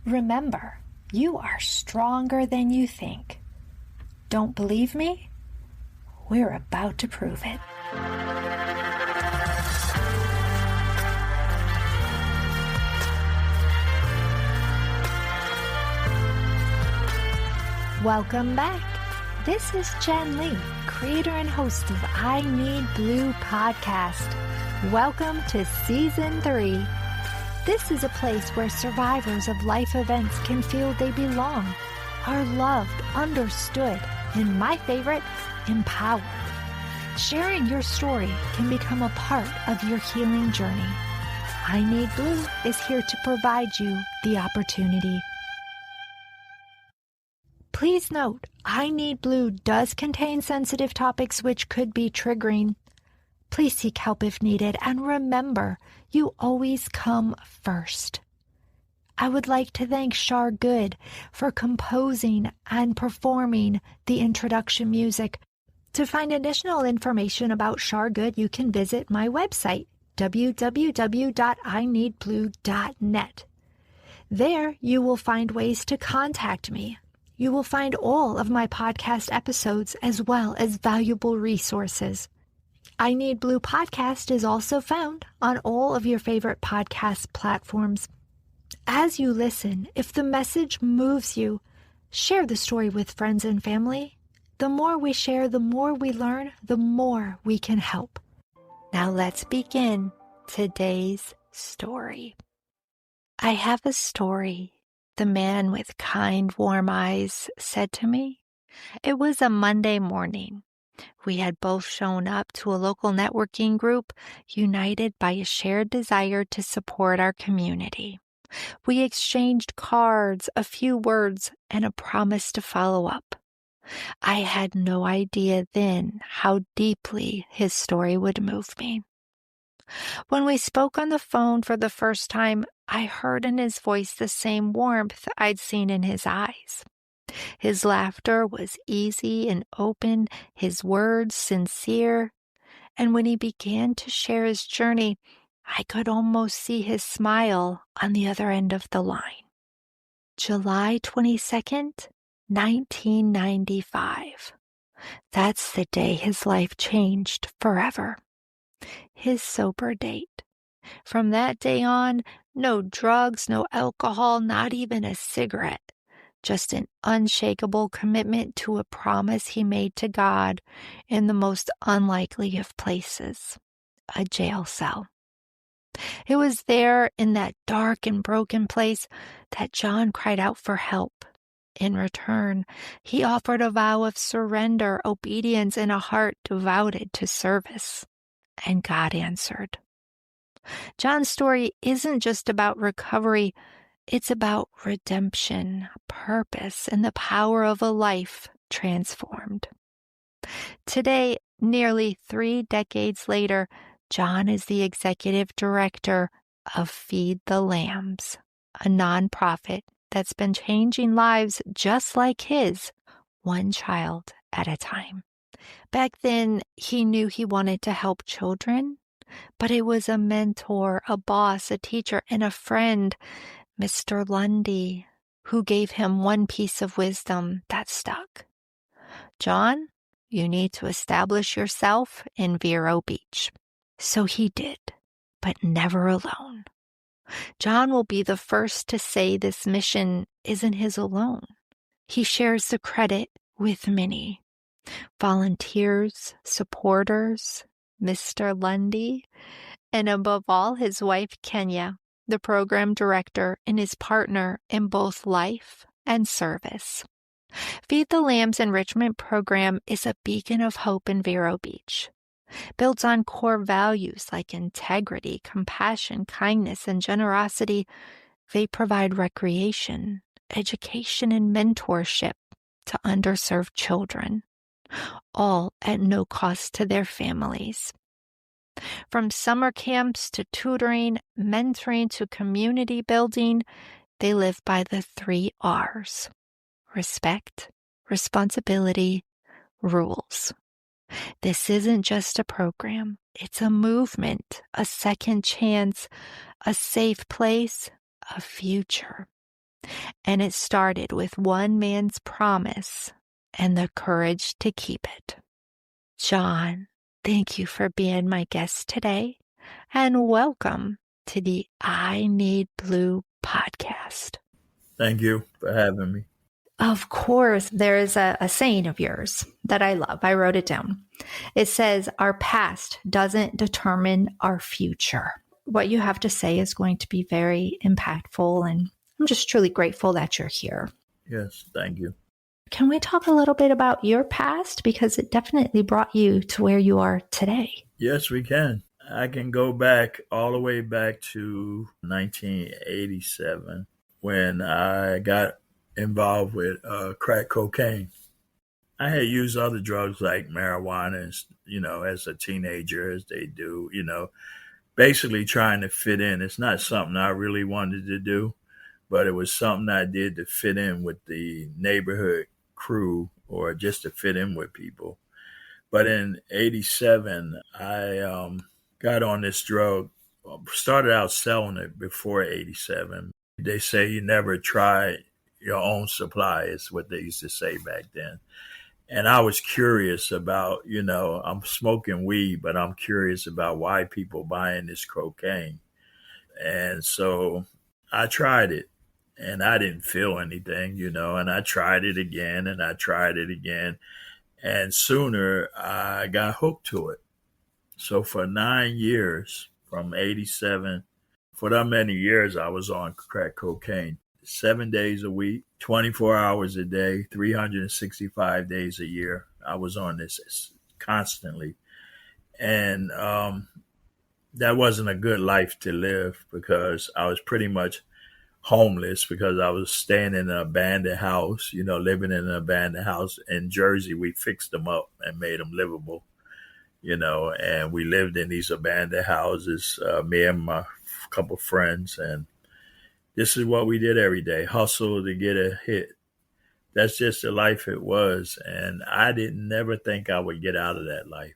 Remember, you are stronger than you think. Don't believe me? We're about to prove it. Welcome back. This is Jen Lee, creator and host of I Need Blue podcast. Welcome to Season 3. This is a place where survivors of life events can feel they belong, are loved, understood, and my favorite, empowered. Sharing your story can become a part of your healing journey. I Need Blue is here to provide you the opportunity. Please note, I Need Blue does contain sensitive topics which could be triggering. Please seek help if needed, and remember, you always come first. I would like to thank Shar Good for composing and performing the introduction music. To find additional information about Shar Good, you can visit my website, www.ineedblue.net. There, you will find ways to contact me. You will find all of my podcast episodes as well as valuable resources. I Need Blue podcast is also found on all of your favorite podcast platforms. As you listen, if the message moves you, share the story with friends and family. The more we share, the more we learn, the more we can help. Now let's begin today's story. I have a story, the man with kind, warm eyes said to me. It was a Monday morning. We had both shown up to a local networking group, united by a shared desire to support our community. We exchanged cards, a few words, and a promise to follow up. I had no idea then how deeply his story would move me. When we spoke on the phone for the first time, I heard in his voice the same warmth I'd seen in his eyes. His laughter was easy and open, his words sincere, and when he began to share his journey, I could almost see his smile on the other end of the line. July 22nd, 1995. That's the day his life changed forever. His sober date. From that day on, no drugs, no alcohol, not even a cigarette. Just an unshakable commitment to a promise he made to God in the most unlikely of places, a jail cell. It was there in that dark and broken place that John cried out for help. In return, he offered a vow of surrender, obedience, and a heart devoted to service. And God answered. John's story isn't just about recovery. It's about redemption, purpose, and the power of a life transformed. Today, nearly 3 decades later, John is the executive director of Feed the Lambs, a nonprofit that's been changing lives just like his, one child at a time. Back then, he knew he wanted to help children, but it was a mentor, a boss, a teacher, and a friend, Mr. Lundy, who gave him one piece of wisdom that stuck. John, you need to establish yourself in Vero Beach. So he did, but never alone. John will be the first to say this mission isn't his alone. He shares the credit with many. Volunteers, supporters, Mr. Lundy, and above all, his wife, Kenya, the program director and his partner in both life and service. Feed the Lambs Enrichment program is a beacon of hope in Vero Beach. Built on core values like integrity, compassion, kindness, and generosity, they provide recreation, education, and mentorship to underserved children, all at no cost to their families. From summer camps to tutoring, mentoring to community building, they live by the 3 R's: respect, responsibility, rules. This isn't just a program. It's a movement, a second chance, a safe place, a future. And it started with one man's promise and the courage to keep it. John, thank you for being my guest today, and welcome to the I Need Blue podcast. Thank you for having me. Of course, there is a saying of yours that I love. I wrote it down. It says, our past doesn't determine our future. What you have to say is going to be very impactful, and I'm just truly grateful that you're here. Yes, thank you. Can we talk a little bit about your past? Because it definitely brought you to where you are today. Yes, we can. I can go back all the way back to 1987 when I got involved with crack cocaine. I had used other drugs like marijuana, as a teenager, as they do, basically trying to fit in. It's not something I really wanted to do, but it was something I did to fit in with the neighborhood crew or just to fit in with people. But in 87, I got on this drug, started out selling it before 87. They say you never try your own supply is what they used to say back then. And I was curious about, I'm smoking weed, but I'm curious about why people buying this cocaine. And so I tried it and I didn't feel anything, and I tried it again and I tried it again. And sooner I got hooked to it. So for 9 years, from 87, for that many years, I was on crack cocaine 7 days a week, 24 hours a day, 365 days a year. I was on this constantly. And that wasn't a good life to live because I was pretty much homeless because I was staying in an abandoned house, living in an abandoned house in Jersey. We fixed them up and made them livable, and we lived in these abandoned houses, me and my couple friends. And this is what we did every day, hustle to get a hit. That's just the life it was. And I didn't never think I would get out of that life.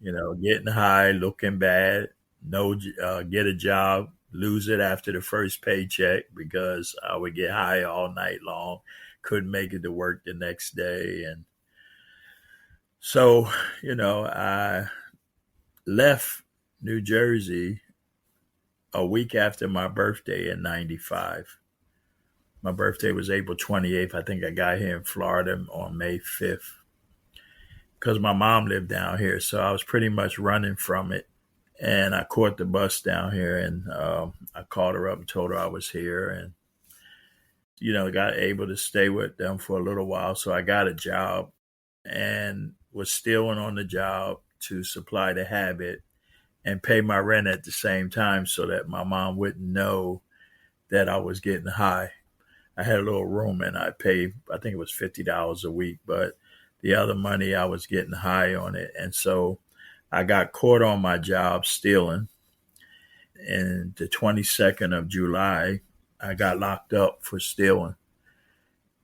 Getting high, looking bad, get a job, lose it after the first paycheck because I would get high all night long, couldn't make it to work the next day. And so, I left New Jersey a week after my birthday in 95. My birthday was April 28th. I think I got here in Florida on May 5th because my mom lived down here. So I was pretty much running from it. And I caught the bus down here and I called her up and told her I was here and, got able to stay with them for a little while. So I got a job and was stealing on the job to supply the habit and pay my rent at the same time so that my mom wouldn't know that I was getting high. I had a little room and I paid, I think it was $50 a week, but the other money I was getting high on it. And so I got caught on my job stealing. And the 22nd of July, I got locked up for stealing.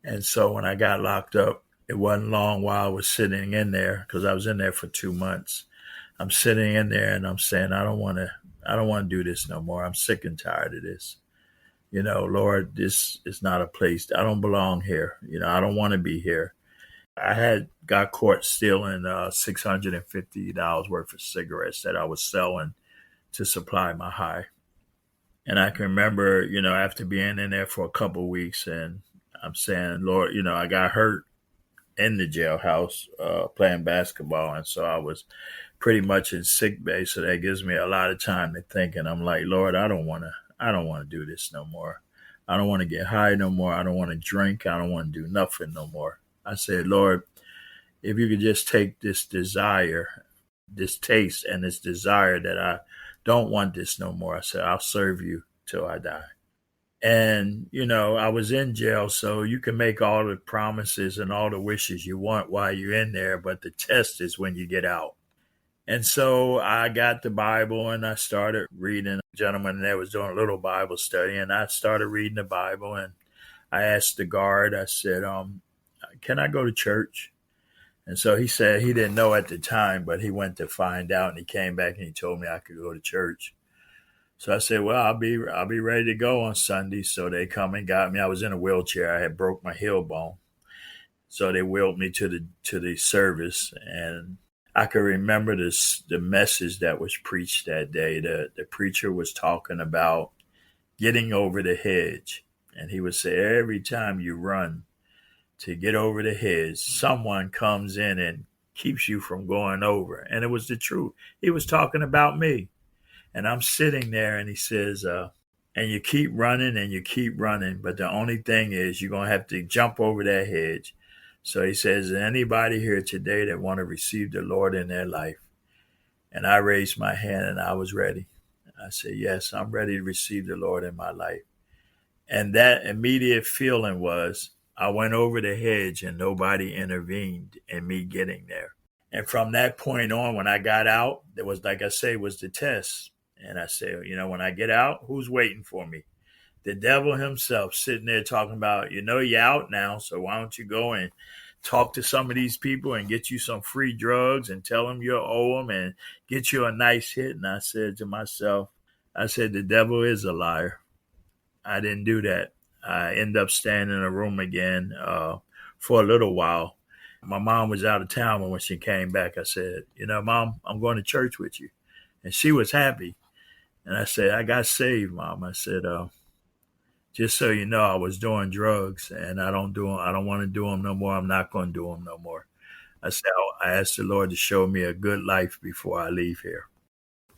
And so when I got locked up, it wasn't long while I was sitting in there because I was in there for 2 months. I'm sitting in there and I'm saying, I don't want to do this no more. I'm sick and tired of this. Lord, this is not a place. I don't belong here. I don't want to be here. I had got caught stealing $650 worth of cigarettes that I was selling to supply my high. And I can remember, after being in there for a couple of weeks and I'm saying, Lord, I got hurt in the jailhouse playing basketball. And so I was pretty much in sick bay. So that gives me a lot of time to think. And I'm like, Lord, I don't want to do this no more. I don't want to get high no more. I don't want to drink. I don't want to do nothing no more. I said, Lord, if you could just take this desire, this taste and this desire that I don't want this no more. I said, I'll serve you till I die. And, I was in jail, so you can make all the promises and all the wishes you want while you're in there, but the test is when you get out. And so I got the Bible and I started reading. A gentleman there was doing a little Bible study and I started reading the Bible and I asked the guard, I said, can I go to church? And so he said he didn't know at the time, but he went to find out and he came back and he told me I could go to church. So I said, well, I'll be ready to go on Sunday. So they come and got me. I was in a wheelchair. I had broke my heel bone. So they wheeled me to the service, and I can remember the message that was preached that day. The preacher was talking about getting over the hedge, and he would say every time you run to get over the hedge, someone comes in and keeps you from going over. And it was the truth. He was talking about me, and I'm sitting there, and he says, and you keep running and you keep running, but the only thing is you're gonna have to jump over that hedge. So he says, is anybody here today that want to receive the Lord in their life? And I raised my hand and I was ready. I said, yes, I'm ready to receive the Lord in my life. And that immediate feeling was I went over the hedge and nobody intervened in me getting there. And from that point on, when I got out, there was, like I say, was the test. And I said, when I get out, who's waiting for me? The devil himself sitting there talking about, you're out now, so why don't you go and talk to some of these people and get you some free drugs and tell them you'll owe them and get you a nice hit. And I said to myself, the devil is a liar. I didn't do that. I ended up staying in a room again for a little while. My mom was out of town, and when she came back, I said, Mom, I'm going to church with you. And she was happy. And I said, I got saved, Mom. I said, just so you know, I was doing drugs, and I don't want to do them no more. I'm not going to do them no more. I said, I asked the Lord to show me a good life before I leave here.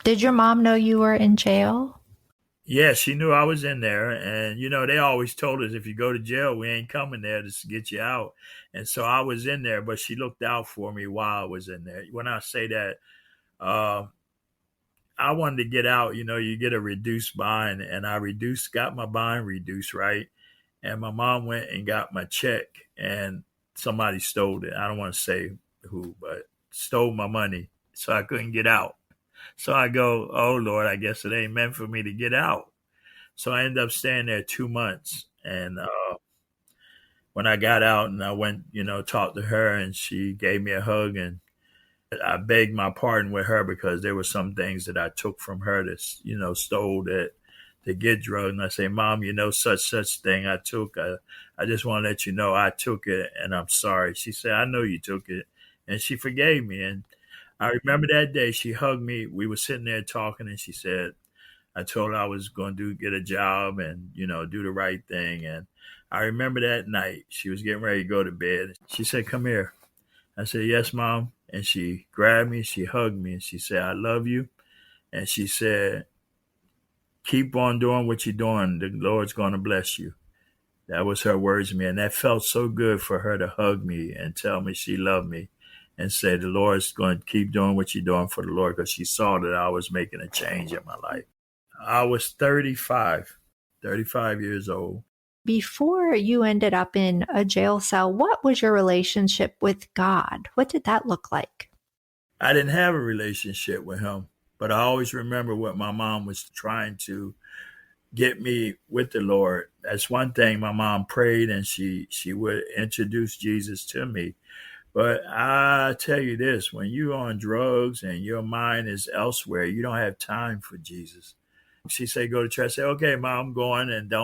Did your mom know you were in jail? Yeah, she knew I was in there. And, they always told us if you go to jail, we ain't coming there to get you out. And so I was in there, but she looked out for me while I was in there. When I say that, I wanted to get out. You get a reduced bond, and I got my bond reduced, right? And my mom went and got my check, and somebody stole it. I don't want to say who, but stole my money, so I couldn't get out. So I go, oh Lord, I guess it ain't meant for me to get out. So I ended up staying there 2 months, and when I got out and I went, talked to her, and she gave me a hug, and I begged my pardon with her because there were some things that I took from her that, stole that to get drugs. And I say, Mom, such thing I took. I just want to let you know I took it and I'm sorry. She said, I know you took it. And she forgave me. And I remember that day she hugged me. We were sitting there talking, and she said, I told her I was going to get a job and, do the right thing. And I remember that night she was getting ready to go to bed. She said, come here. I said, yes, Mom. And she grabbed me, she hugged me, and she said, I love you. And she said, keep on doing what you're doing. The Lord's going to bless you. That was her words to me. And that felt so good for her to hug me and tell me she loved me and say, the Lord's going to keep doing what you're doing for the Lord, because she saw that I was making a change in my life. I was 35 years old. Before you ended up in a jail cell, what was your relationship with God? What did that look like? I didn't have a relationship with him, but I always remember what my mom was trying to get me with the Lord. That's one thing. My mom prayed, and she would introduce Jesus to me. But I tell you this, when you're on drugs and your mind is elsewhere, you don't have time for Jesus. She said, go to church. I said, okay, Mom, I'm going, and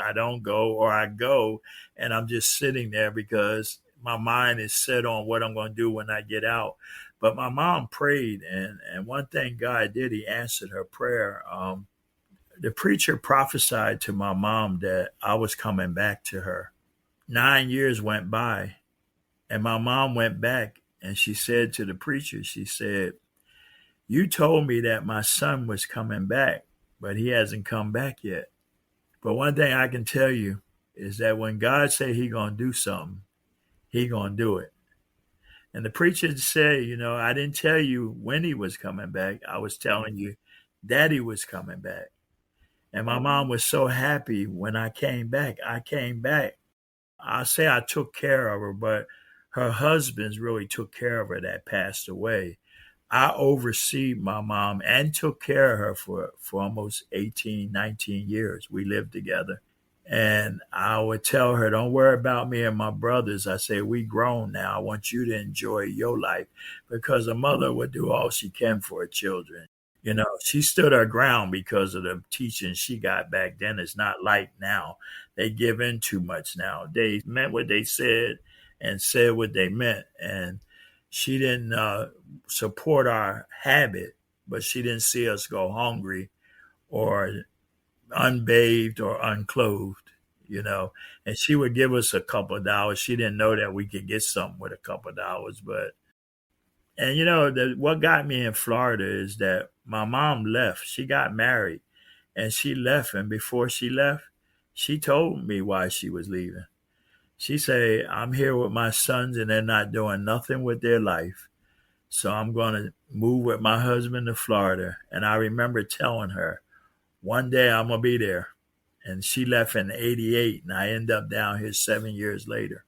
I don't go, or I go, and I'm just sitting there because my mind is set on what I'm going to do when I get out. But my mom prayed, and one thing God did, he answered her prayer. The preacher prophesied to my mom that I was coming back to her. 9 years went by, and my mom went back, and she said to the preacher, she said, you told me that my son was coming back, but he hasn't come back yet. But one thing I can tell you is that when God say he going to do something, he going to do it. And the preacher said, I didn't tell you when he was coming back. I was telling you that he was coming back. And my mom was so happy when I came back. I say I took care of her, but her husband's really took care of her that passed away. I oversee my mom and took care of her for almost 18, 19 years. We lived together. And I would tell her, don't worry about me and my brothers. I say, we grown now. I want you to enjoy your life, because a mother would do all she can for her children. She stood her ground because of the teaching she got back then. It's not like now. They give in too much now. They meant what they said and said what they meant. And she didn't support our habit, but she didn't see us go hungry or unbathed or unclothed. And she would give us a couple of dollars. She didn't know that we could get something with a couple of dollars, but and what got me in Florida is that my mom left. She got married and she left. And before she left, she told me why she was leaving. She said, I'm here with my sons and they're not doing nothing with their life. So I'm going to move with my husband to Florida. And I remember telling her, one day I'm going to be there. And she left in 88 and I end up down here 7 years later.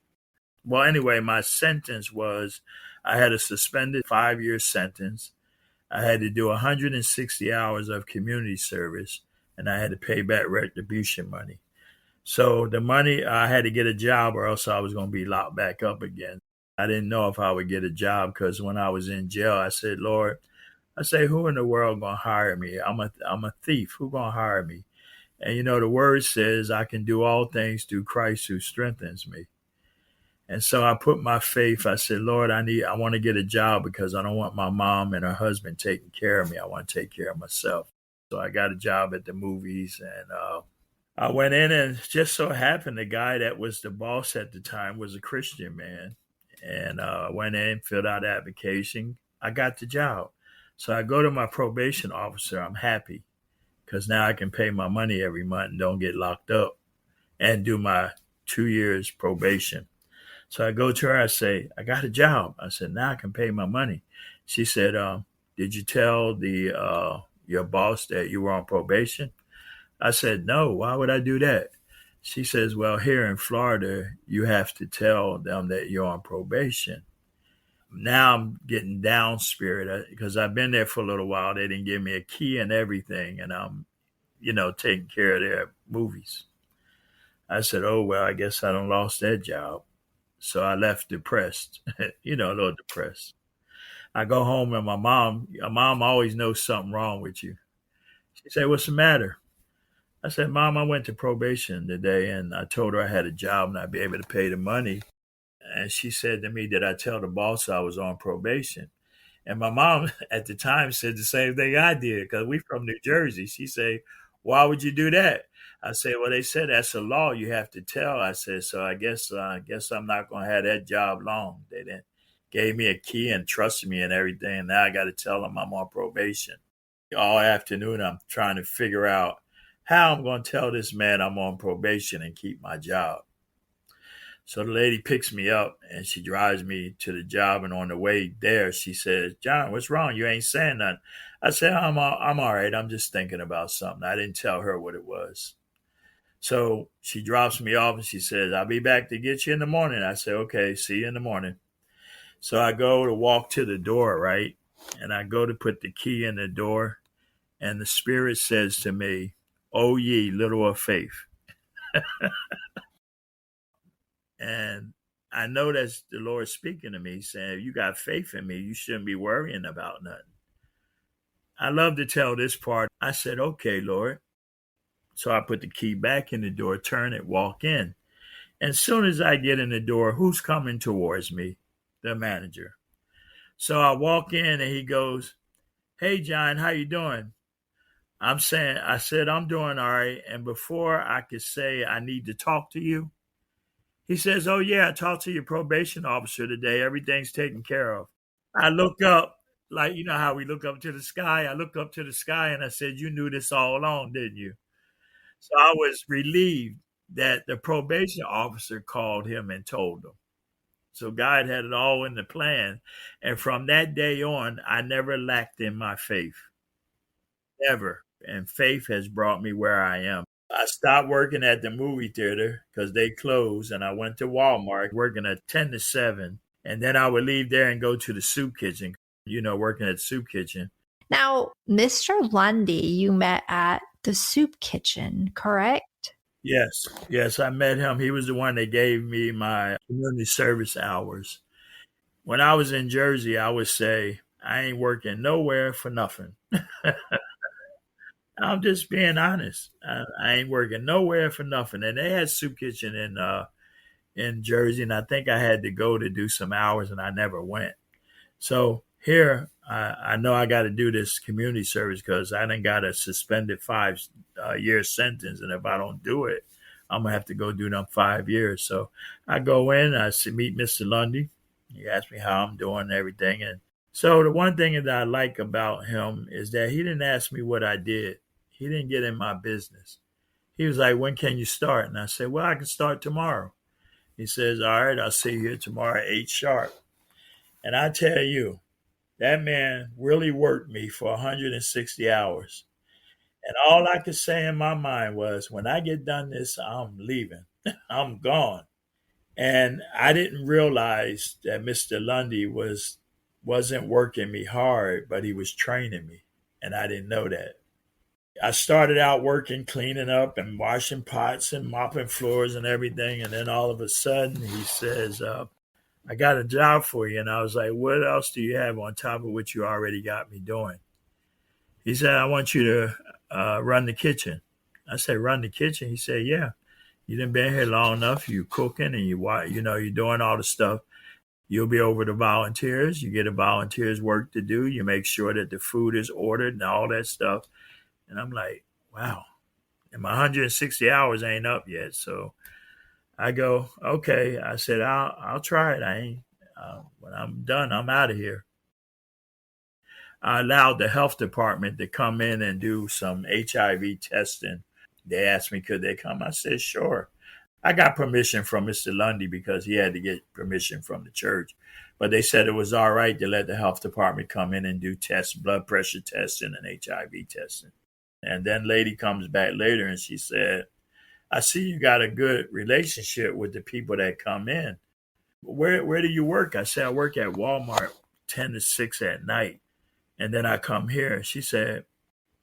Well, anyway, my sentence was I had a suspended 5 year sentence. I had to do 160 hours of community service and I had to pay back retribution money. So the money, I had to get a job or else I was going to be locked back up again. I didn't know if I would get a job because when I was in jail, I said, Lord, I say, who in the world going to hire me? I'm a thief. Who going to hire me? And the word says I can do all things through Christ who strengthens me. And so I put my faith, I said, Lord, I want to get a job because I don't want my mom and her husband taking care of me. I want to take care of myself. So I got a job at the movies and I went in and just so happened the guy that was the boss at the time was a Christian man. And went in, filled out the application. I got the job. So I go to my probation officer. I'm happy because now I can pay my money every month and don't get locked up and do my 2 years probation. So I go to her, I say, I got a job. I said, now I can pay my money. She said, did you tell the your boss that you were on probation? I said, no, why would I do that? She says, well, here in Florida, you have to tell them that you're on probation. Now I'm getting down spirit because I've been there for a little while. They didn't give me a key and everything, and I'm, taking care of their movies. I said, oh, well, I guess I done lost that job. So I left depressed, a little depressed. I go home and my mom always knows something wrong with you. She said, what's the matter? I said, Mom, I went to probation today and I told her I had a job and I'd be able to pay the money. And she said to me, did I tell the boss I was on probation? And my mom at the time said the same thing I did because we from New Jersey. She said, why would you do that? I said, well, they said that's a law. You have to tell. I said, so I guess I'm not going to have that job long. They didn't gave me a key and trusted me and everything. Now I got to tell them I'm on probation. All afternoon, I'm trying to figure out how I'm going to tell this man I'm on probation and keep my job. So the lady picks me up and she drives me to the job. And on the way there, she says, John, what's wrong? You ain't saying nothing. I said, I'm all right. I'm just thinking about something. I didn't tell her what it was. So she drops me off and she says, I'll be back to get you in the morning. I said, okay, see you in the morning. So I go to walk to the door, right? And I go to put the key in the door. And the Spirit says to me, O ye little of faith. And I know that's the Lord speaking to me, saying, if you got faith in me, you shouldn't be worrying about nothing. I love to tell this part. I said, okay, Lord. So I put the key back in the door, turn it, walk in. And as soon as I get in the door, who's coming towards me? The manager. So I walk in and he goes, hey, John, how you doing? I said, I'm doing all right. And before I could say I need to talk to you, he says, oh, yeah, I talked to your probation officer today. Everything's taken care of. I look up, like, you know how we look up to the sky? I look up to the sky and I said, you knew this all along, didn't you? So I was relieved that the probation officer called him and told him. So God had it all in the plan. And from that day on, I never lacked in my faith. Never. And faith has brought me where I am. I stopped working at the movie theater because they closed, and I went to Walmart working at 10 to 7. And then I would leave there and go to the soup kitchen, working at the soup kitchen. Now, Mr. Lundy, you met at the soup kitchen, correct? Yes, I met him. He was the one that gave me my community service hours. When I was in Jersey, I would say I ain't working nowhere for nothing. I'm just being honest. I ain't working nowhere for nothing. And they had soup kitchen in Jersey, and I think I had to go to do some hours, and I never went. So here, I know I got to do this community service because I done got a suspended 5 year sentence, and if I don't do it, I'm gonna have to go do them 5 years. So I go in, meet Mr. Lundy. He asked me how I'm doing and everything, and so the one thing that I like about him is that he didn't ask me what I did. He didn't get in my business. He was like, "When can you start?" And I said, "Well, I can start tomorrow." He says, "All right, I'll see you here tomorrow at 8 sharp." And I tell you, that man really worked me for 160 hours. And all I could say in my mind was, when I get done this, I'm leaving. I'm gone. And I didn't realize that Mr. Lundy wasn't working me hard, but he was training me. And I didn't know that. I started out working, cleaning up and washing pots and mopping floors and everything. And then all of a sudden he says, I got a job for you. And I was like, what else do you have on top of what you already got me doing? He said, I want you to run the kitchen. I said, run the kitchen? He said, yeah. You done been here long enough. You cooking and you're doing all the stuff. You'll be over the volunteers. You get the volunteers work to do. You make sure that the food is ordered and all that stuff. And I'm like, wow. And my 160 hours ain't up yet. So I go, okay. I said, I'll try it. I ain't. When I'm done, I'm out of here. I allowed the health department to come in and do some HIV testing. They asked me, could they come? I said, sure. I got permission from Mr. Lundy because he had to get permission from the church. But they said it was all right to let the health department come in and do tests, blood pressure testing and HIV testing. And then lady comes back later and she said, I see you got a good relationship with the people that come in. Where do you work? I said, I work at Walmart 10 to 6 at night. And then I come here. She said,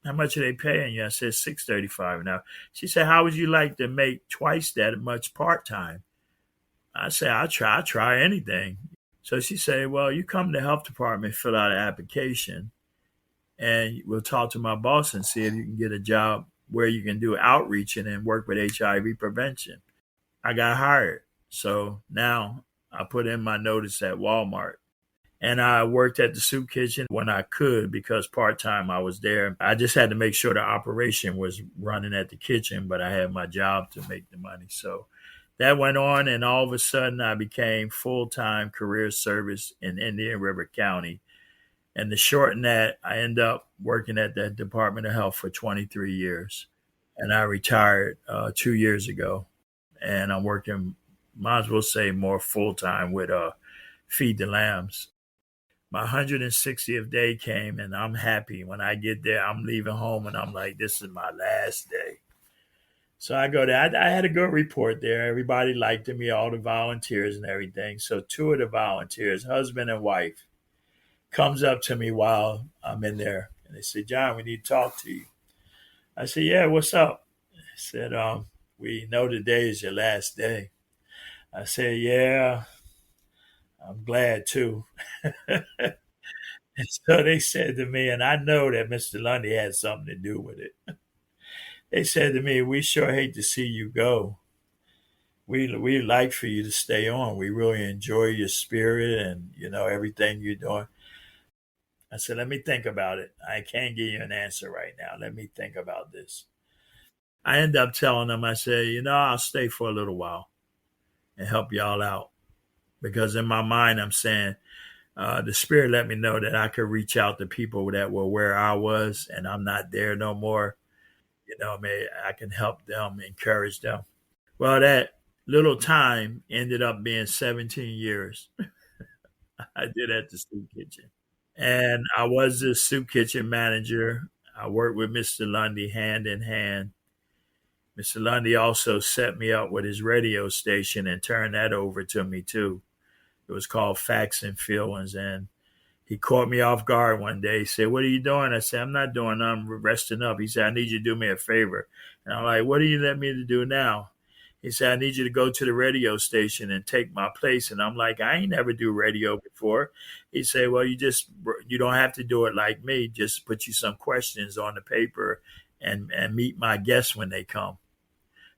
how much are they paying you? I said, $6.35 an hour. She said, how would you like to make twice that much part-time? I said, I'll try anything. So she said, well, you come to the health department, fill out an application, and we'll talk to my boss and see if you can get a job where you can do outreach and work with HIV prevention. I got hired. So now I put in my notice at Walmart. And I worked at the soup kitchen when I could because part-time I was there. I just had to make sure the operation was running at the kitchen, but I had my job to make the money. So that went on, and all of a sudden I became full-time career service in Indian River County. And to shorten that, I ended up working at the Department of Health for 23 years. And I retired 2 years ago. And I'm working, might as well say, more full-time with Feed the Lambs. My 160th day came, and I'm happy. When I get there, I'm leaving home, and I'm like, this is my last day. So I go there. I had a good report there. Everybody liked me, all the volunteers and everything. So two of the volunteers, husband and wife, comes up to me while I'm in there, and they said, John, we need to talk to you. I said, yeah, what's up? I said, we know today is your last day. I said, yeah, I'm glad too. And so they said to me, and I know that Mr. Lundy had something to do with it. They said to me, we sure hate to see you go. We like for you to stay on. We really enjoy your spirit and, everything you're doing. I said, let me think about it. I can't give you an answer right now. Let me think about this. I ended up telling them, I said, I'll stay for a little while and help y'all out. Because in my mind, I'm saying, the spirit let me know that I could reach out to people that were where I was and I'm not there no more. I can help them, encourage them. Well, that little time ended up being 17 years I did at the soup kitchen. And I was the soup kitchen manager. I worked with Mr. Lundy hand in hand. Mr. Lundy also set me up with his radio station and turned that over to me too. It was called Facts and Feelings. And he caught me off guard one day. He said, what are you doing? I said, I'm not doing nothing. I'm resting up. He said, I need you to do me a favor. And I'm like, what do you let me to do now? He said, I need you to go to the radio station and take my place. And I'm like, I ain't never do radio before. He said, well, you don't have to do it like me. Just put you some questions on the paper and meet my guests when they come.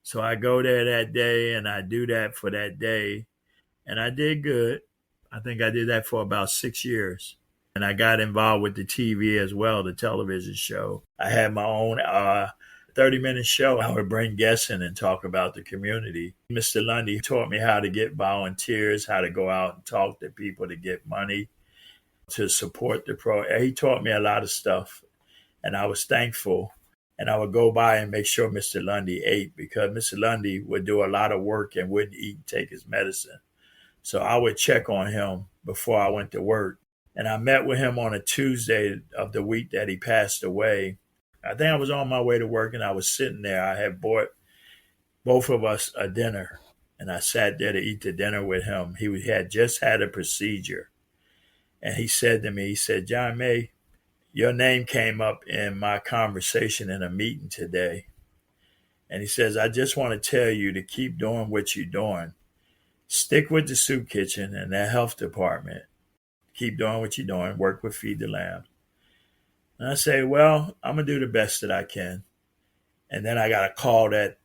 So I go there that day and I do that for that day. And I did good. I think I did that for about 6 years. And I got involved with the TV as well, the television show. I had my own 30-minute show. I would bring guests in and talk about the community. Mr. Lundy taught me how to get volunteers, how to go out and talk to people to get money to support the program. He taught me a lot of stuff, and I was thankful. And I would go by and make sure Mr. Lundy ate, because Mr. Lundy would do a lot of work and wouldn't eat and take his medicine. So I would check on him before I went to work. And I met with him on a Tuesday of the week that he passed away. I think I was on my way to work and I was sitting there. I had bought both of us a dinner, and I sat there to eat the dinner with him. He had just had a procedure. And he said to me, he said, John May, your name came up in my conversation in a meeting today. And he says, I just want to tell you to keep doing what you're doing. Stick with the soup kitchen and that health department. Keep doing what you're doing. Work with Feed the Lamb. And I say, well, I'm going to do the best that I can. And then I got a call that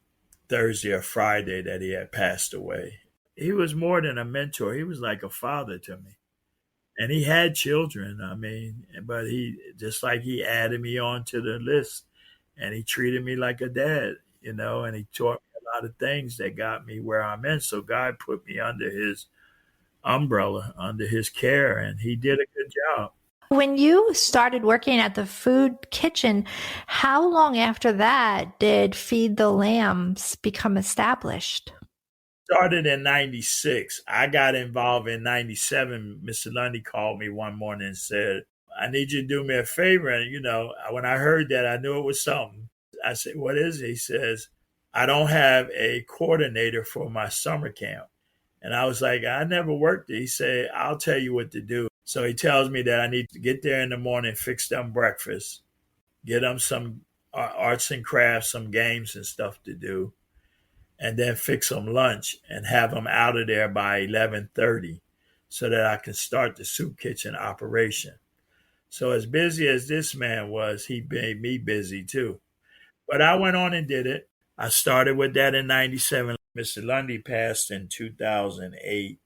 Thursday or Friday that he had passed away. He was more than a mentor. He was like a father to me. And he had children, I mean, but he, just like he added me onto the list, and he treated me like a dad, and he taught me a lot of things that got me where I'm in. So God put me under his umbrella, under his care, and he did a good job. When you started working at the food kitchen, how long after that did Feed the Lambs become established? Started in 96. I got involved in 97. Mr. Lundy called me one morning and said, I need you to do me a favor. And, when I heard that, I knew it was something. I said, what is it? He says, I don't have a coordinator for my summer camp. And I was like, I never worked it. He said, I'll tell you what to do. So he tells me that I need to get there in the morning, fix them breakfast, get them some arts and crafts, some games and stuff to do, and then fix them lunch and have them out of there by 11:30 so that I can start the soup kitchen operation. So as busy as this man was, he made me busy too. But I went on and did it. I started with that in 97. Mr. Lundy passed in 2008.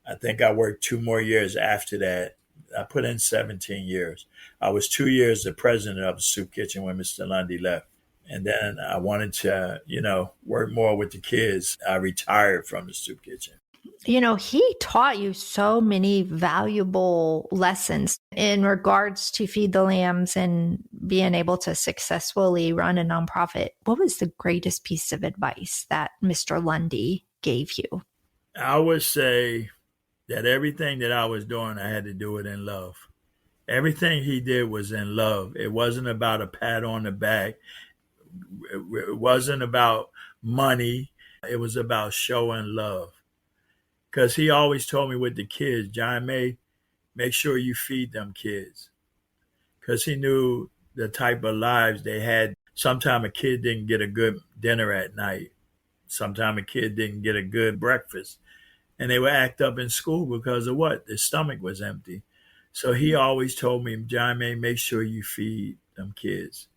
I think I worked 2 more years after that. I put in 17 years. I was 2 years the president of the soup kitchen when Mr. Lundy left. And then I wanted to, work more with the kids. I retired from the soup kitchen. He taught you so many valuable lessons in regards to Feed the Lambs and being able to successfully run a nonprofit. What was the greatest piece of advice that Mr. Lundy gave you? I would say that everything that I was doing, I had to do it in love. Everything he did was in love. It wasn't about a pat on the back. It wasn't about money. It was about showing love. Because he always told me with the kids, John May, make sure you feed them kids. Because he knew the type of lives they had. Sometimes a kid didn't get a good dinner at night. Sometimes a kid didn't get a good breakfast. And they would act up in school because of what? Their stomach was empty. So he always told me, John May, make sure you feed them kids,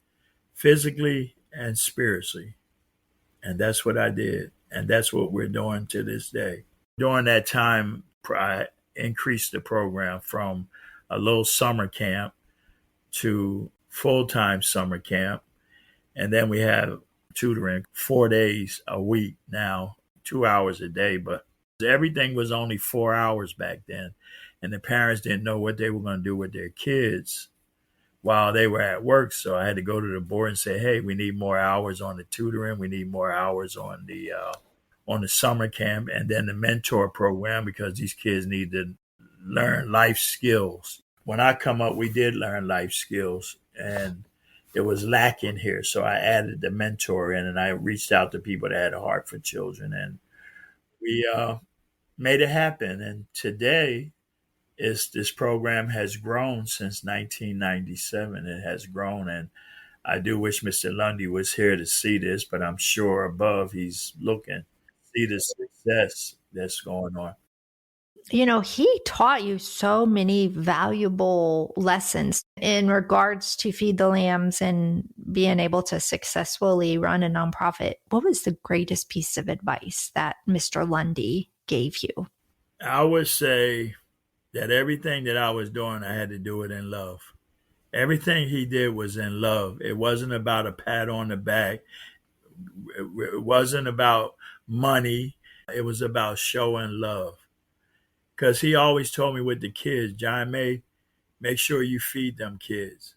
physically and spiritually. And that's what I did. And that's what we're doing to this day. During that time, I increased the program from a little summer camp to full-time summer camp. And then we have tutoring 4 days a week now, 2 hours a day. But everything was only 4 hours back then. And the parents didn't know what they were going to do with their kids while they were at work. So I had to go to the board and say, hey, we need more hours on the tutoring. We need more hours on the summer camp, and then the mentor program, because these kids need to learn life skills. When I come up, we did learn life skills, and it was lacking here. So I added the mentor in, and I reached out to people that had a heart for children, and we made it happen. And today, this program has grown since 1997. It has grown, and I do wish Mr. Lundy was here to see this, but I'm sure above he's looking. see the success that's going on. He taught you so many valuable lessons in regards to Feed the Lambs and being able to successfully run a nonprofit. What was the greatest piece of advice that Mr. Lundy gave you? I would say that everything that I was doing, I had to do it in love. Everything he did was in love. It wasn't about a pat on the back. It wasn't about money. It was about showing love. Because he always told me with the kids, John May, make sure you feed them kids.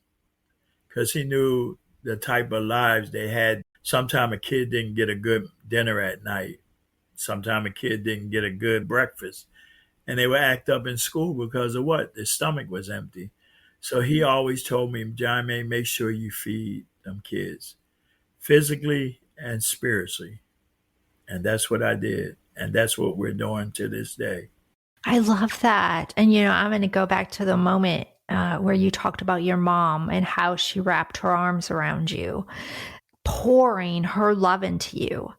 Because he knew the type of lives they had. Sometimes a kid didn't get a good dinner at night. Sometimes a kid didn't get a good breakfast. And they would act up in school because of what? Their stomach was empty. So he always told me, John May, make sure you feed them kids physically and spiritually. And that's what I did. And that's what we're doing to this day. I love that. And, I'm going to go back to the moment where you talked about your mom and how she wrapped her arms around you, pouring her love into you.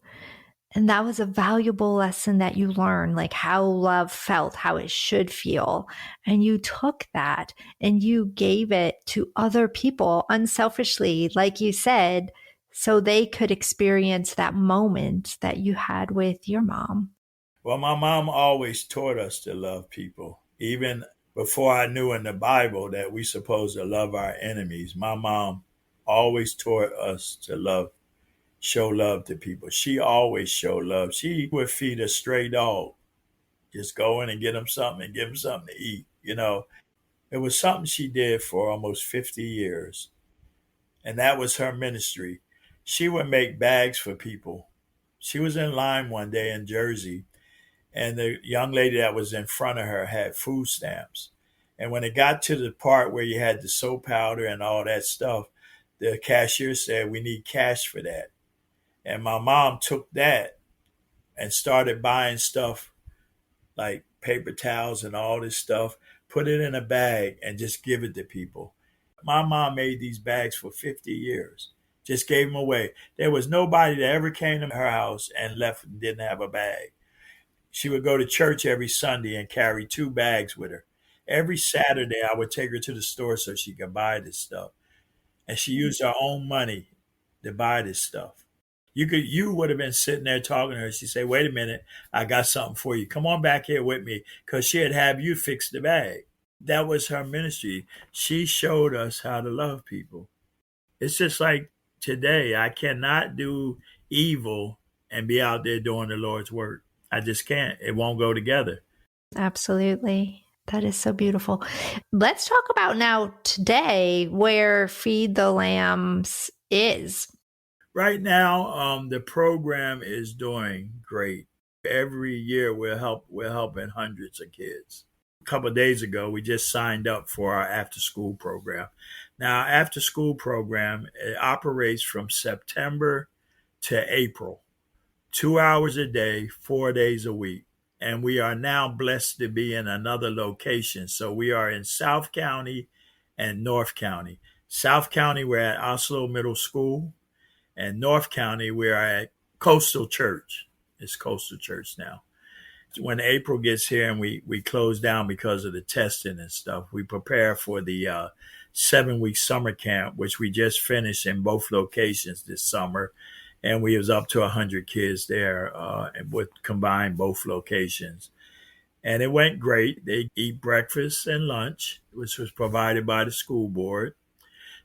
And that was a valuable lesson that you learned, like how love felt, how it should feel. And you took that and you gave it to other people unselfishly, like you said, so they could experience that moment that you had with your mom. Well, my mom always taught us to love people. Even before I knew in the Bible that we supposed to love our enemies, my mom always taught us to show love to people. She always showed love. She would feed a stray dog. Just go in and get him something and give him something to eat. It was something she did for almost 50 years. And that was her ministry. She would make bags for people. She was in line one day in Jersey, and the young lady that was in front of her had food stamps. And when it got to the part where you had the soap powder and all that stuff, the cashier said, we need cash for that. And my mom took that and started buying stuff like paper towels and all this stuff, put it in a bag and just give it to people. My mom made these bags for 50 years, just gave them away. There was nobody that ever came to her house and left and didn't have a bag. She would go to church every Sunday and carry 2 bags with her. Every Saturday, I would take her to the store so she could buy this stuff. And she used her own money to buy this stuff. You would have been sitting there talking to her. She'd say, wait a minute, I got something for you. Come on back here with me, because she'd have you fix the bag. That was her ministry. She showed us how to love people. It's just like today, I cannot do evil and be out there doing the Lord's work. I just can't. It won't go together. Absolutely. That is so beautiful. Let's talk about now today where Feed the Lambs is. Right now, the program is doing great. Every year, we're helping hundreds of kids. A couple of days ago, we just signed up for our after school program. Now, after school program, it operates from September to April, 2 hours a day, 4 days a week. And we are now blessed to be in another location. So we are in South County and North County. South County, we're at Oslo Middle School. And North County, we're at Coastal Church. It's Coastal Church now. When April gets here and we close down because of the testing and stuff, we prepare for the 7-week summer camp, which we just finished in both locations this summer. And we was up to 100 kids there and would combine both locations. And it went great. They eat breakfast and lunch, which was provided by the school board.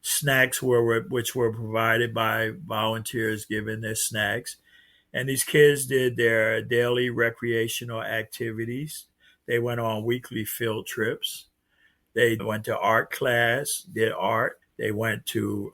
Snacks which were provided by volunteers giving their snacks. And these kids did their daily recreational activities. They went on weekly field trips. They went to art class, did art. They went to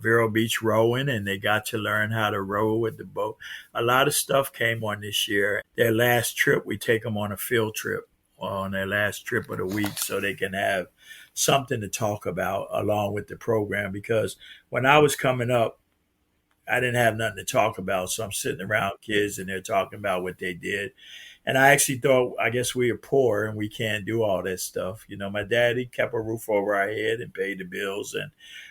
Vero Beach rowing, and they got to learn how to row with the boat. A lot of stuff came on this year. Their last trip, we take them on a field trip on their last trip of the week so they can have something to talk about along with the program. Because when I was coming up, I didn't have nothing to talk about. So I'm sitting around kids and they're talking about what they did. And I actually thought, I guess we are poor and we can't do all that stuff. My daddy kept a roof over our head and paid the bills. And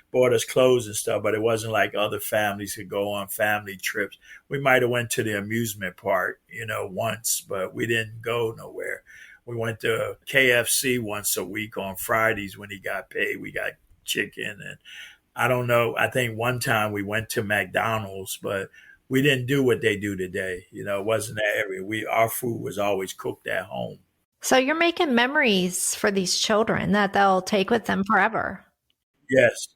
bought us clothes and stuff, but it wasn't like other families could go on family trips. We might have went to the amusement park, once, but we didn't go nowhere. We went to KFC once a week on Fridays when he got paid. We got chicken, and I don't know. I think one time we went to McDonald's, but we didn't do what they do today. It wasn't that area. Our food was always cooked at home. So you're making memories for these children that they'll take with them forever. Yes.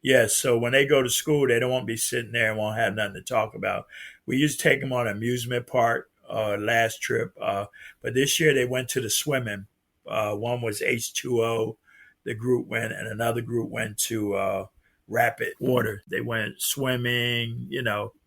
Yes, so when they go to school, they don't want to be sitting there and won't have nothing to talk about. We used to take them on an amusement park last trip, but this year they went to the swimming. One was H2O, the group went, and another group went to Rapid Water. They went swimming,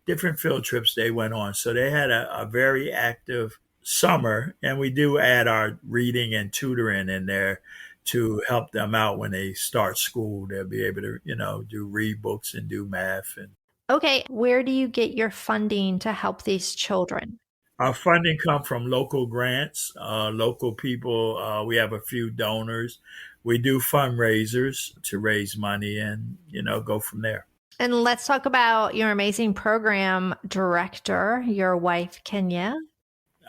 different field trips they went on. So they had a very active summer, and we do add our reading and tutoring in there to help them out when they start school. They'll be able to, do read books and do math. And Okay, where do you get your funding to help these children? our funding comes from local grants, local people. We have a few donors. We do fundraisers to raise money and, go from there. And let's talk about your amazing program director, your wife, Kenya.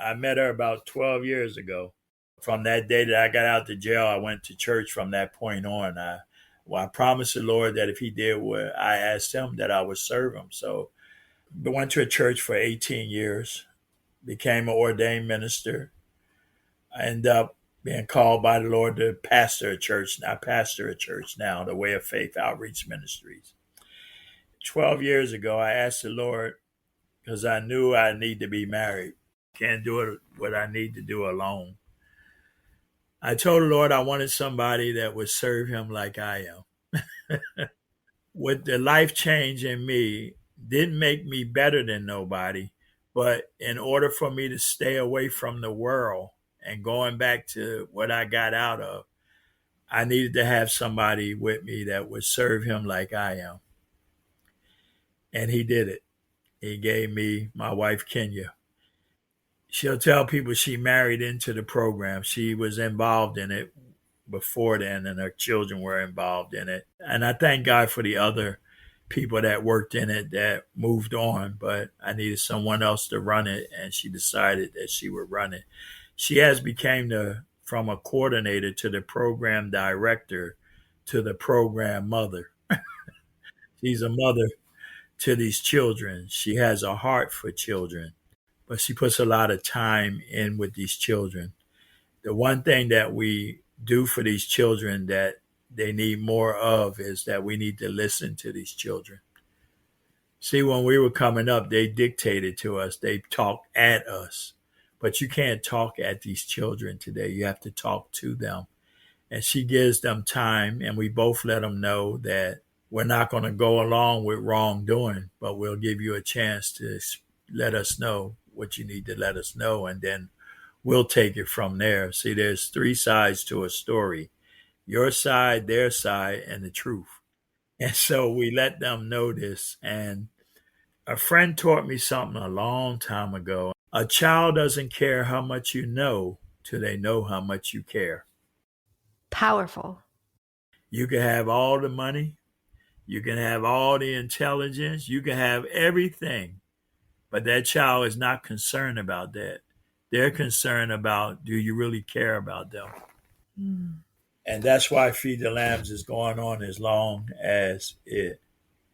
I met her about 12 years ago. From that day that I got out to jail, I went to church from that point on. I promised the Lord that if he did what I asked him, that I would serve him. So I went to a church for 18 years, became an ordained minister. I ended up being called by the Lord to pastor a church. I pastor a church now, the Way of Faith Outreach Ministries. 12 years ago, I asked the Lord, because I knew I need to be married. Can't do it what I need to do alone. I told the Lord I wanted somebody that would serve him like I am. With the life change in me, didn't make me better than nobody, but in order for me to stay away from the world and going back to what I got out of, I needed to have somebody with me that would serve him like I am. And he did it. He gave me my wife, Kenya. She'll tell people she married into the program. She was involved in it before then, and her children were involved in it. And I thank God for the other people that worked in it that moved on, but I needed someone else to run it, and she decided that she would run it. She has became from a coordinator to the program director to the program mother. She's a mother to these children. She has a heart for children, but she puts a lot of time in with these children. The one thing that we do for these children that they need more of is that we need to listen to these children. See, when we were coming up, they dictated to us, they talked at us, but you can't talk at these children today. You have to talk to them. And she gives them time, and we both let them know that we're not going to go along with wrongdoing, but we'll give you a chance to let us know what you need to let us know, and then we'll take it from there. See, there's three sides to a story: your side, their side, and the truth. And so we let them know this. And a friend taught me something a long time ago. A child doesn't care how much you know till they know how much you care. Powerful. You can have all the money, you can have all the intelligence, you can have everything, but that child is not concerned about that. They're concerned about, do you really care about them? Mm. And that's why Feed the Lambs is going on as long as it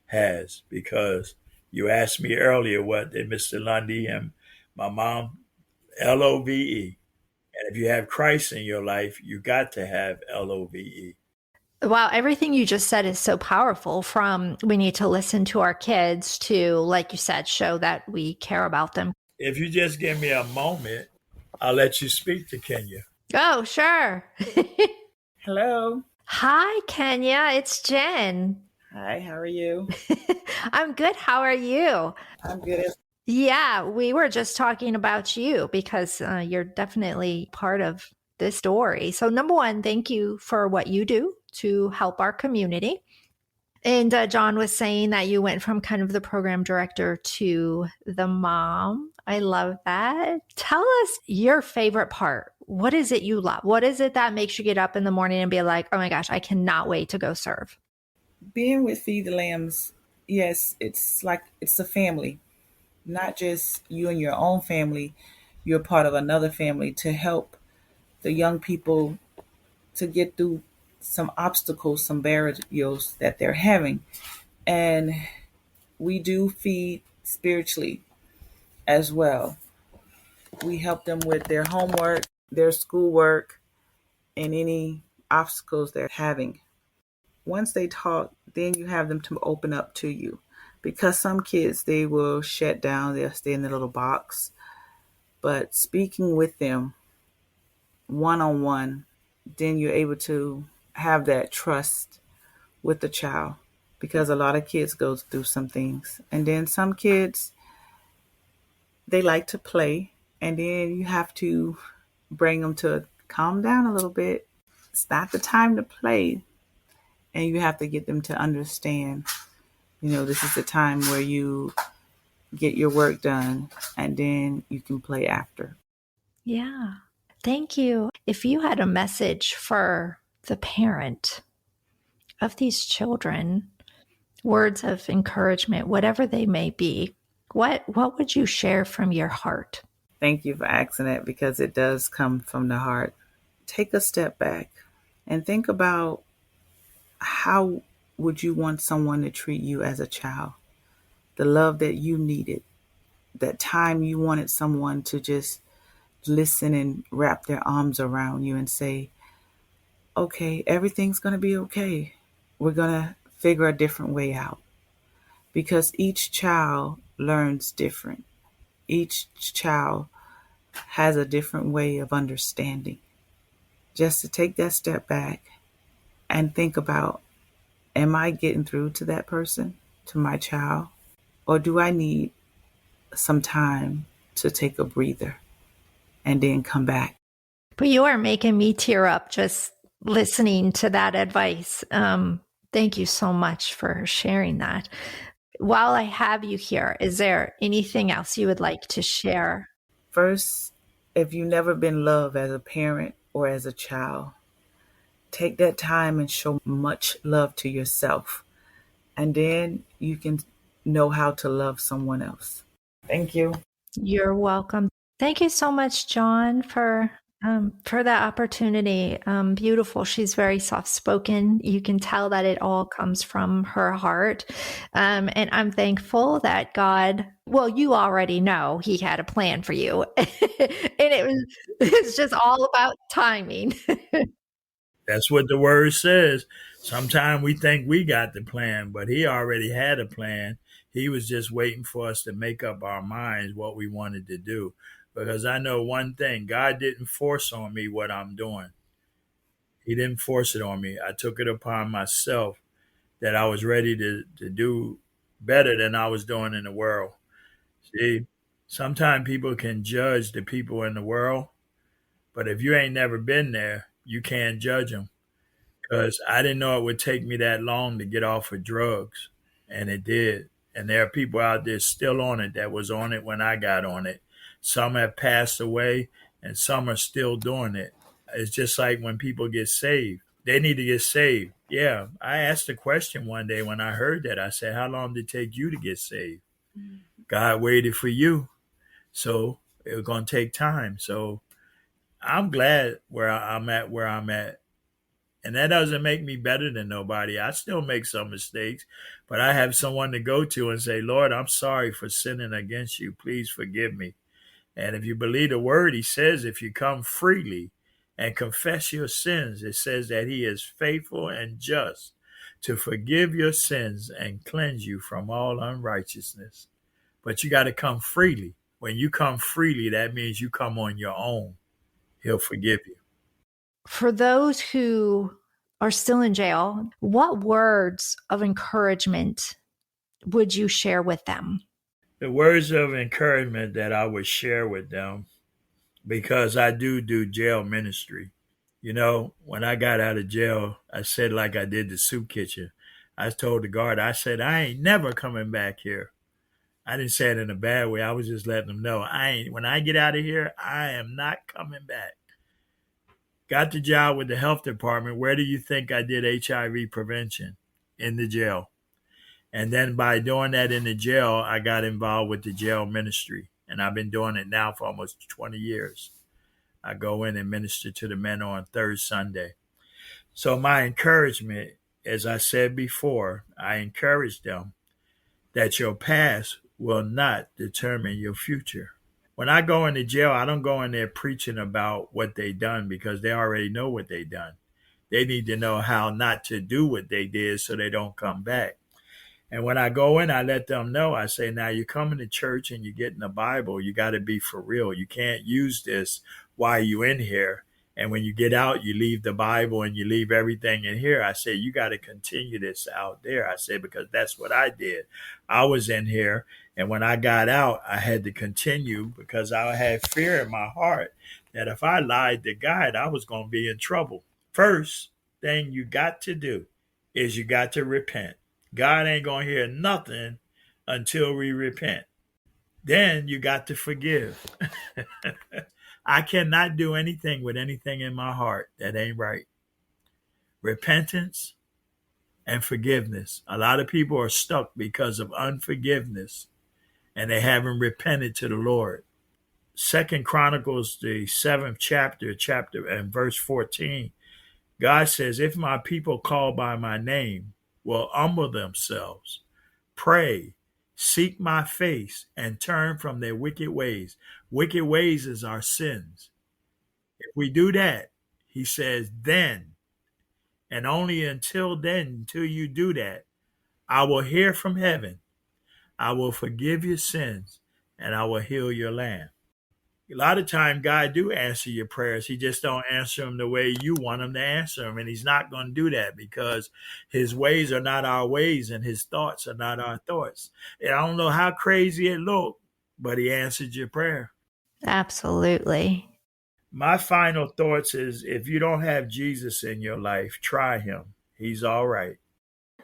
has. Because you asked me earlier, what did Mr. Lundy and my mom, LOVE. And if you have Christ in your life, you got to have LOVE. Wow, everything you just said is so powerful, from we need to listen to our kids to, like you said, show that we care about them. If you just give me a moment, I'll let you speak to Kenya. Oh, sure. Hello. Hi, Kenya. It's Jen. Hi, how are you? I'm good. How are you? I'm good. Yeah, we were just talking about you because you're definitely part of this story. So, number one, thank you for what you do to help our community. And John was saying that you went from kind of the program director to the mom. I love that. Tell us your favorite part. What is it you love? What is it that makes you get up in the morning and be like, oh my gosh, I cannot wait to go serve? Being with Feed the Lambs, yes, it's like it's a family, not just you and your own family. You're part of another family to help the young people to get through some obstacles, some barriers that they're having. And we do feed spiritually as well. We help them with their homework, their schoolwork, and any obstacles they're having. Once they talk, then you have them to open up to you. Because some kids, they will shut down, they'll stay in their little box. But speaking with them one on one, then you're able to have that trust with the child. Because a lot of kids go through some things. And then some kids, they like to play. And then you have to bring them to calm down a little bit. It's not the time to play. And you have to get them to understand, this is the time where you get your work done and then you can play after. Yeah. Thank you. If you had a message for the parent of these children, words of encouragement, whatever they may be, what would you share from your heart? Thank you for asking that because it does come from the heart. Take a step back and think about how would you want someone to treat you as a child? The love that you needed, that time you wanted someone to just listen and wrap their arms around you and say, okay, everything's going to be okay. We're going to figure a different way out. Because each child learns different. Each child has a different way of understanding. Just to take that step back and think about, am I getting through to that person, to my child? Or do I need some time to take a breather and then come back? But you are making me tear up just listening to that advice. Thank you so much for sharing that. While I have you here, is there anything else you would like to share? First, if you've never been loved as a parent or as a child, take that time and show much love to yourself. And then you can know how to love someone else. Thank you. You're welcome. Thank you so much, John, for that opportunity. Beautiful. She's very soft-spoken. You can tell that it all comes from her heart. And I'm thankful that God, well, you already know He had a plan for you. And it's just all about timing. That's what the word says. Sometimes we think we got the plan, but he already had a plan. He was just waiting for us to make up our minds what we wanted to do. Because I know one thing, God didn't force on me what I'm doing. He didn't force it on me. I took it upon myself that I was ready to do better than I was doing in the world. See, sometimes people can judge the people in the world, but if you ain't never been there, you can't judge them. Because I didn't know it would take me that long to get off of drugs, and it did. And there are people out there still on it that was on it when I got on it. Some have passed away, and some are still doing it. It's just like when people get saved. They need to get saved. Yeah, I asked a question one day when I heard that. I said, how long did it take you to get saved? God waited for you. So it was going to take time. So I'm glad where I'm at. And that doesn't make me better than nobody. I still make some mistakes, but I have someone to go to and say, Lord, I'm sorry for sinning against you. Please forgive me. And if you believe the word, he says, if you come freely and confess your sins, it says that he is faithful and just to forgive your sins and cleanse you from all unrighteousness. But you got to come freely. When you come freely, that means you come on your own. He'll forgive you. For those who are still in jail, what words of encouragement would you share with them? The words of encouragement that I would share with them, because I do jail ministry. When I got out of jail, I said like I did the soup kitchen. I told the guard, I said, I ain't never coming back here. I didn't say it in a bad way. I was just letting them know when I get out of here, I am not coming back. Got the job with the health department. Where do you think I did HIV prevention? in the jail. And then by doing that in the jail, I got involved with the jail ministry. And I've been doing it now for almost 20 years. I go in and minister to the men on third Sunday. So my encouragement, as I said before, I encourage them that your past will not determine your future. When I go into jail, I don't go in there preaching about what they done because they already know what they done. They need to know how not to do what they did so they don't come back. And when I go in, I let them know, I say, now you're coming to church and you're getting the Bible. You got to be for real. You can't use this while you're in here. And when you get out, you leave the Bible and you leave everything in here. I say, you got to continue this out there. I say, because that's what I did. I was in here. And when I got out, I had to continue because I had fear in my heart that if I lied to God, I was going to be in trouble. First thing you got to do is you got to repent. God ain't going to hear nothing until we repent. Then you got to forgive. I cannot do anything with anything in my heart that ain't right. Repentance and forgiveness. A lot of people are stuck because of unforgiveness and they haven't repented to the Lord. Second Chronicles, the 7th chapter and verse 14, God says, if my people called by my name will humble themselves, pray, seek my face, and turn from their wicked ways. Wicked ways is our sins. If we do that, he says, then, and only until then, until you do that, I will hear from heaven. I will forgive your sins, and I will heal your land. A lot of time, God do answer your prayers. He just don't answer them the way you want him to answer them. And he's not going to do that because his ways are not our ways and his thoughts are not our thoughts. And I don't know how crazy it looked, but he answered your prayer. Absolutely. My final thoughts is if you don't have Jesus in your life, try him. He's all right.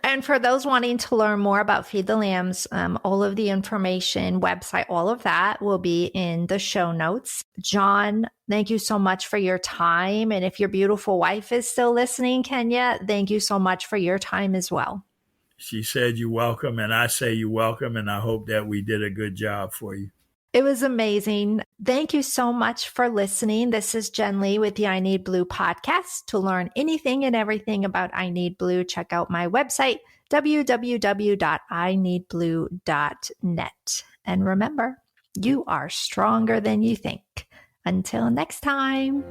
And for those wanting to learn more about Feed the Lambs, all of the information, website, all of that will be in the show notes. John, thank you so much for your time. And if your beautiful wife is still listening, Kenya, thank you so much for your time as well. She said you're welcome, and I say you're welcome, and I hope that we did a good job for you. It was amazing. Thank you so much for listening. This is Jen Lee with the I Need Blue podcast. To learn anything and everything about I Need Blue, check out my website, www.ineedblue.net. And remember, you are stronger than you think. Until next time.